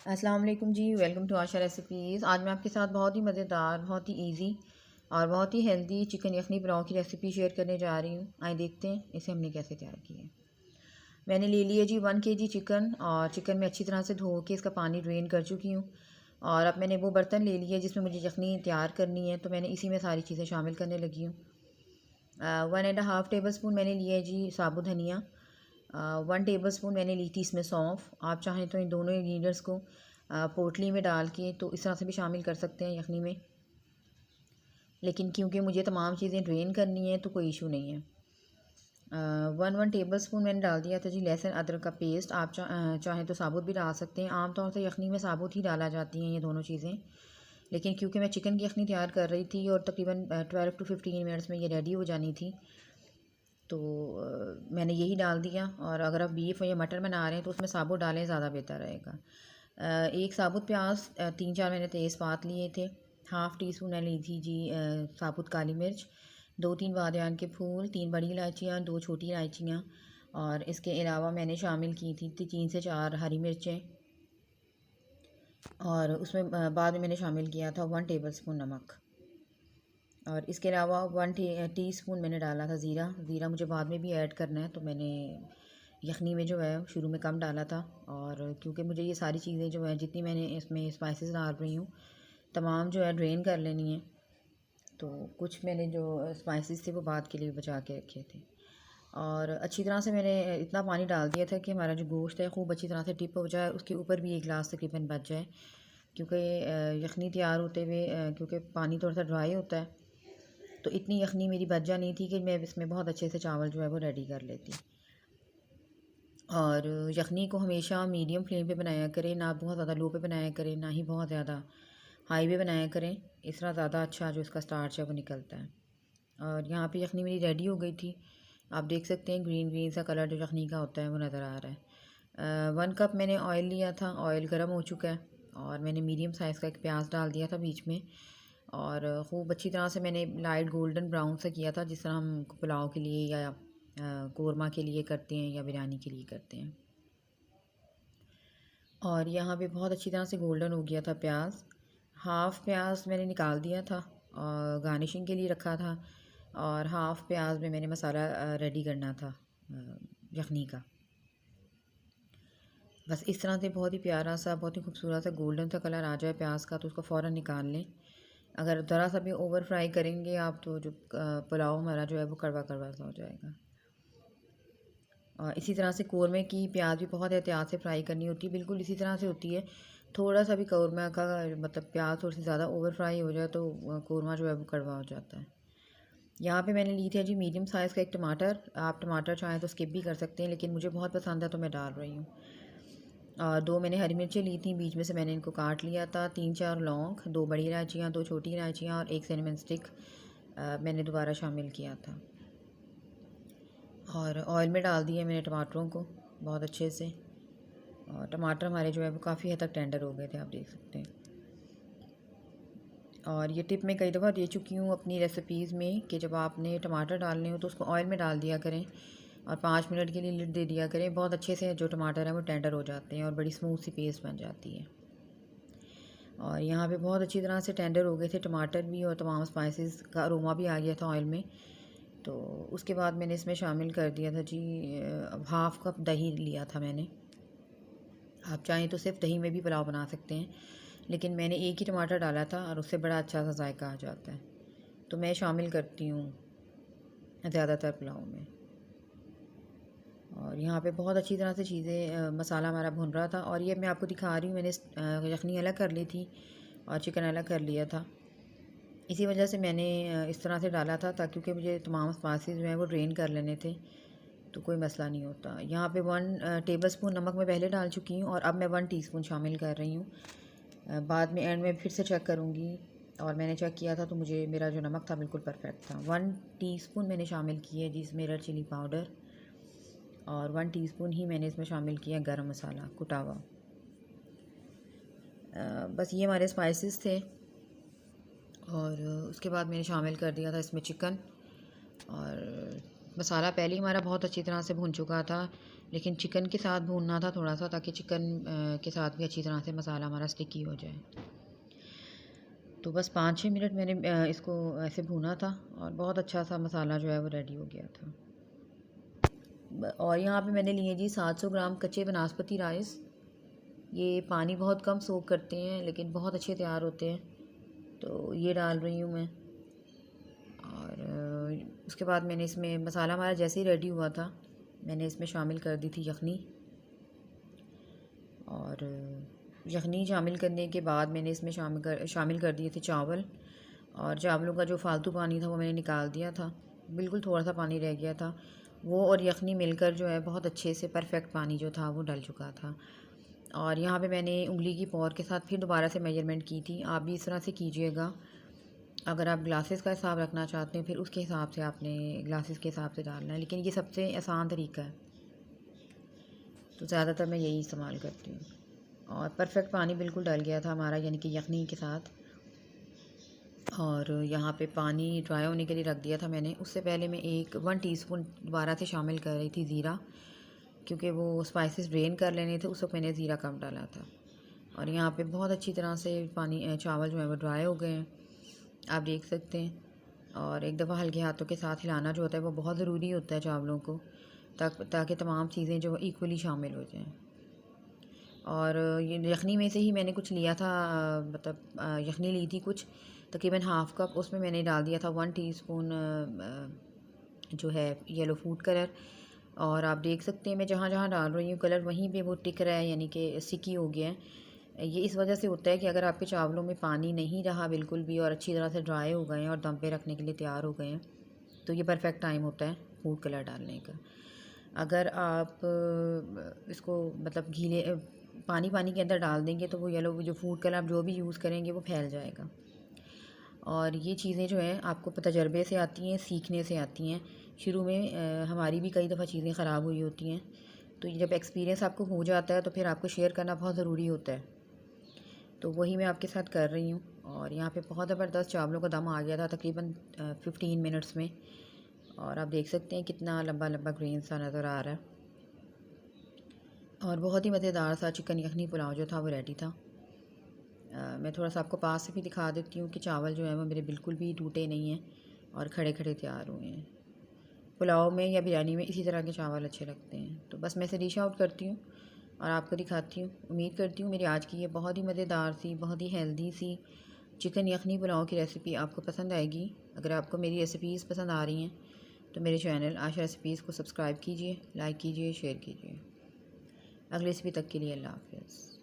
अस्सलाम वालेकुम जी। Welcome to Asha recipes. आज मैं आपके साथ बहुत ही मज़ेदार, बहुत ही इजी और बहुत ही हेल्दी चिकन यखनी पुलाव की रेसिपी शेयर करने जा रही हूँ। आइए देखते हैं इसे हमने कैसे तैयार किया है। मैंने ले लिया जी 1 kg चिकन, और चिकन में अच्छी तरह से धो के इसका पानी ड्रेन कर चुकी हूँ। और अब मैंने वो बर्तन ले लिया जिसमें मुझे यखनी तैयार करनी है, तो मैंने इसी में सारी चीज़ें शामिल करने लगी हूँ। 1.5 टेबल स्पून मैंने लिया है जी साबुत धनिया। 1 टेबल स्पून मैंने ली थी इसमें सौंफ। आप चाहें तो इन दोनों इंग्रेडिएंट्स को पोटली में डाल के तो इस तरह से भी शामिल कर सकते हैं यखनी में, लेकिन क्योंकि मुझे तमाम चीज़ें ड्रेन करनी है तो कोई इशू नहीं है। 1 टेबल स्पून मैंने डाल दिया था जी लहसुन अदरक का पेस्ट। आप चाहें तो साबुत भी डाल सकते हैं। आमतौर से यखनी में साबुत ही डाला जाती हैं ये दोनों चीज़ें, लेकिन क्योंकि मैं चिकन की यखनी तैयार कर रही थी और तकरीबन 12 to 15 मिनट्स में ये रेडी हो जानी थी, तो मैंने यही डाल दिया। और अगर आप बीफ या मटन बना रहे हैं तो उसमें साबुत डालें, ज़्यादा बेहतर रहेगा। एक साबुत प्याज, 3-4 मैंने तेज़पात लिए थे। हाफ़ टी स्पून मैंने ली थी जी साबुत काली मिर्च। 2-3 बादियान के फूल, 3 बड़ी इलायचियाँ, 2 छोटी इलायचियाँ, और इसके अलावा मैंने शामिल की थी 3 से 4 हरी मिर्चें। और उसमें बाद में मैंने शामिल किया था 1 टेबल स्पून नमक। और इसके अलावा 1 टी स्पून मैंने डाला था ज़ीरा। ज़ीरा मुझे बाद में भी ऐड करना है, तो मैंने यखनी में जो है शुरू में कम डाला था। और क्योंकि मुझे ये सारी चीज़ें जो है जितनी मैंने इसमें स्पाइसेस डाल रही हूँ तमाम जो है ड्रेन कर लेनी है, तो कुछ मैंने जो स्पाइसेस थे वो बाद के लिए बचा के रखे थे। और अच्छी तरह से मैंने इतना पानी डाल दिया था कि हमारा जो गोश्त है खूब अच्छी तरह से टिप हो जाए, उसके ऊपर भी 1 गिलास तकरीबन बच जाए। क्योंकि यखनी तैयार होते हुए क्योंकि पानी थोड़ा सा ड्राई होता है, तो इतनी यखनी मेरी बच जानी थी कि मैं इसमें बहुत अच्छे से चावल जो है वो रेडी कर लेती। और यखनी को हमेशा मीडियम फ्लेम पे बनाया करें, ना बहुत ज़्यादा लो पे बनाया करें, ना ही बहुत ज़्यादा हाई पे बनाया करें। इस तरह ज़्यादा अच्छा जो इसका स्टार्च है वो निकलता है। और यहाँ पे यखनी मेरी रेडी हो गई थी। आप देख सकते हैं ग्रीन ग्रीन सा कलर जो यखनी का होता है वो नज़र आ रहा है। 1 कप मैंने ऑयल लिया था। ऑयल गर्म हो चुका है और मैंने मीडियम साइज़ का एक प्याज डाल दिया था बीच में, और ख़ूब अच्छी तरह से मैंने लाइट गोल्डन ब्राउन सा किया था, जिस तरह हम पुलाव के लिए या कोरमा के लिए करते हैं या बिरयानी के लिए करते हैं। और यहाँ पे बहुत अच्छी तरह से गोल्डन हो गया था प्याज। हाफ़ प्याज मैंने निकाल दिया था और गार्निशिंग के लिए रखा था, और हाफ़ प्याज में मैंने मसाला रेडी करना था यखनी का। बस इस तरह से बहुत ही प्यारा सा, बहुत ही खूबसूरत सा गोल्डन सा कलर आ जाए प्याज का तो उसको फ़ौरन निकाल लें। अगर ज़रा सा भी ओवर फ्राई करेंगे आप तो जो पुलाव हमारा जो है वो कड़वा कड़वा सा हो जाएगा। और इसी तरह से कौरमे की प्याज भी बहुत एहतियात से फ्राई करनी होती है, बिल्कुल इसी तरह से होती है। थोड़ा सा भी कौरमा का मतलब प्याज थोड़ी सी ज़्यादा ओवर फ्राई हो जाए तो कौरमा जो है वो कड़वा हो जाता है। यहाँ पे मैंने ली थी जी मीडियम साइज़ का एक टमाटर। आप टमाटर चाहें तो स्किप भी कर सकते हैं, लेकिन मुझे बहुत पसंद है तो मैं डाल रही हूँ। और 2 मैंने हरी मिर्चें ली थी, बीच में से मैंने इनको काट लिया था। 3-4 लौंग, 2 बड़ी इलायचियाँ, 2 छोटी इलायचियाँ, और 1 सिनेमन स्टिक मैंने दोबारा शामिल किया था। और ऑयल में डाल दिए मैंने टमाटरों को बहुत अच्छे से। और टमाटर हमारे जो है वो काफ़ी हद तक टेंडर हो गए थे, आप देख सकते हैं। और ये टिप मैं कई दफ़ा दे चुकी हूँ अपनी रेसिपीज़ में कि जब आपने टमाटर डालने हो तो उसको ऑयल में डाल दिया करें और 5 मिनट के लिए लिड दे दिया करें। बहुत अच्छे से जो टमाटर है वो टेंडर हो जाते हैं और बड़ी स्मूथ सी पेस्ट बन जाती है। और यहाँ पे बहुत अच्छी तरह से टेंडर हो गए थे टमाटर भी, और तमाम स्पाइसेस का अरोमा भी आ गया था ऑयल में। तो उसके बाद मैंने इसमें शामिल कर दिया था जी हाफ़ कप दही लिया था मैंने। आप चाहें तो सिर्फ दही में भी पुलाव बना सकते हैं, लेकिन मैंने एक ही टमाटर डाला था और उससे बड़ा अच्छा सा जायका आ जाता है, तो मैं शामिल करती हूँ ज़्यादातर पुलाव में। और यहाँ पे बहुत अच्छी तरह से चीज़ें मसाला हमारा भुन रहा था। और ये मैं आपको दिखा रही हूँ, मैंने यखनी अलग कर ली थी और चिकन अलग कर लिया था। इसी वजह से मैंने इस तरह से डाला था ताकि क्योंकि मुझे तमाम स्पाइसेस जो हैं वो ड्रेन कर लेने थे, तो कोई मसला नहीं होता। यहाँ पे 1 टेबल स्पून नमक मैं पहले डाल चुकी हूँ और अब मैं 1 टीस्पून शामिल कर रही हूँ। बाद में एंड में फिर से चेक करूँगी, और मैंने चेक किया था तो मुझे मेरा जो नमक था बिल्कुल परफेक्ट था। 1 टीस्पून मैंने शामिल किया है जिसमें रेड चिली पाउडर, और 1 टीस्पून ही मैंने इसमें शामिल किया गरम मसाला कुटा हुआ। बस ये हमारे स्पाइसेस थे। और उसके बाद मैंने शामिल कर दिया था इसमें चिकन। और मसाला पहले ही हमारा बहुत अच्छी तरह से भुन चुका था। लेकिन चिकन के साथ भूनना था थोड़ा सा, ताकि चिकन के साथ भी अच्छी तरह से मसाला हमारा स्टिकी हो जाए। तो बस 5-6 मिनट मैंने इसको ऐसे भूना था और बहुत अच्छा सा मसाला जो है वो रेडी हो गया था। और यहाँ पे मैंने लिए जी 700 ग्राम कच्चे बनास्पति राइस। ये पानी बहुत कम सोख करते हैं लेकिन बहुत अच्छे तैयार होते हैं, तो ये डाल रही हूँ मैं। और उसके बाद मैंने इसमें मसाला हमारा जैसे ही रेडी हुआ था, मैंने इसमें शामिल कर दी थी यखनी। और यखनी शामिल करने के बाद मैंने इसमें शामिल कर दिए थे चावल। और चावलों का जो फालतू पानी था वो मैंने निकाल दिया था, बिल्कुल थोड़ा सा पानी रह गया था। वो और यखनी मिलकर जो है बहुत अच्छे से परफेक्ट पानी जो था वो डल चुका था। और यहाँ पे मैंने उंगली की पॉर के साथ फिर दोबारा से मेजरमेंट की थी। आप भी इस तरह से कीजिएगा। अगर आप ग्लासेस का हिसाब रखना चाहते हैं फिर उसके हिसाब से आपने ग्लासेस के हिसाब से डालना है, लेकिन ये सबसे आसान तरीका है, तो ज़्यादातर मैं यही इस्तेमाल करती हूँ। और परफेक्ट पानी बिल्कुल डल गया था हमारा, यानी कि यखनी के साथ। और यहाँ पे पानी ड्राई होने के लिए रख दिया था मैंने। उससे पहले मैं 1 टीस्पून दोबारा से शामिल कर रही थी ज़ीरा, क्योंकि वो स्पाइसेस ड्रेन कर लेने थे, उस वक्त मैंने ज़ीरा कम डाला था। और यहाँ पे बहुत अच्छी तरह से चावल जो है वो ड्राई हो गए हैं, आप देख सकते हैं। और एक दफ़ा हल्के हाथों के साथ हिलाना जो होता है वो बहुत ज़रूरी होता है चावलों को, ताकि तमाम चीज़ें जो इक्वली शामिल हो जाएं। और ये यखनी में से ही मैंने कुछ लिया था, मतलब यखनी ली थी कुछ, तकरीबन हाफ़ कप। उसमें मैंने डाल दिया था 1 टीस्पून जो है येलो फूड कलर। और आप देख सकते हैं मैं जहाँ जहाँ डाल रही हूँ कलर, वहीं पे वो टिक रहा है, यानी कि स्टिकी हो गया है। ये इस वजह से होता है कि अगर आपके चावलों में पानी नहीं रहा बिल्कुल भी और अच्छी तरह से ड्राई हो गए हैं और दम पे रखने के लिए तैयार हो गए हैं, तो ये परफेक्ट टाइम होता है फूड कलर डालने का। अगर आप इसको मतलब गीले पानी पानी के अंदर डाल देंगे तो वो येलो जो फूड कलर आप जो भी यूज़ करेंगे वो फैल जाएगा। और ये चीज़ें जो हैं आपको तजर्बे से आती हैं, सीखने से आती हैं। शुरू में हमारी भी कई दफ़ा चीज़ें ख़राब हुई होती हैं, तो ये जब एक्सपीरियंस आपको हो जाता है तो फिर आपको शेयर करना बहुत ज़रूरी होता है। तो वही मैं आपके साथ कर रही हूँ। और यहाँ पे बहुत ज़बरदस्त चावलों का दम आ गया था तकरीबन 15 मिनट्स में। और आप देख सकते हैं कितना लंबा लंबा ग्रेन सा नज़र आ रहा है। और बहुत ही मज़ेदार सा चिकन यखनी पुलाव जो था वो रेडी था। मैं थोड़ा सा आपको पास से भी दिखा देती हूँ कि चावल जो है वो मेरे बिल्कुल भी टूटे नहीं हैं और खड़े खड़े तैयार हुए हैं। पुलाव में या बिरयानी में इसी तरह के चावल अच्छे लगते हैं। तो बस मैं इसे डिश आउट करती हूँ और आपको दिखाती हूँ। उम्मीद करती हूँ मेरी आज की ये बहुत ही मज़ेदार सी, बहुत ही हेल्दी सी चिकन यखनी पुलाव की रेसिपी आपको पसंद आएगी। अगर आपको मेरी रेसिपीज़ पसंद आ रही हैं तो मेरे चैनल आशा रेसिपीज़ को सब्सक्राइब कीजिए, लाइक कीजिए, शेयर कीजिए। अगली रेसिपी तक के लिए अल्लाह हाफ़िज़।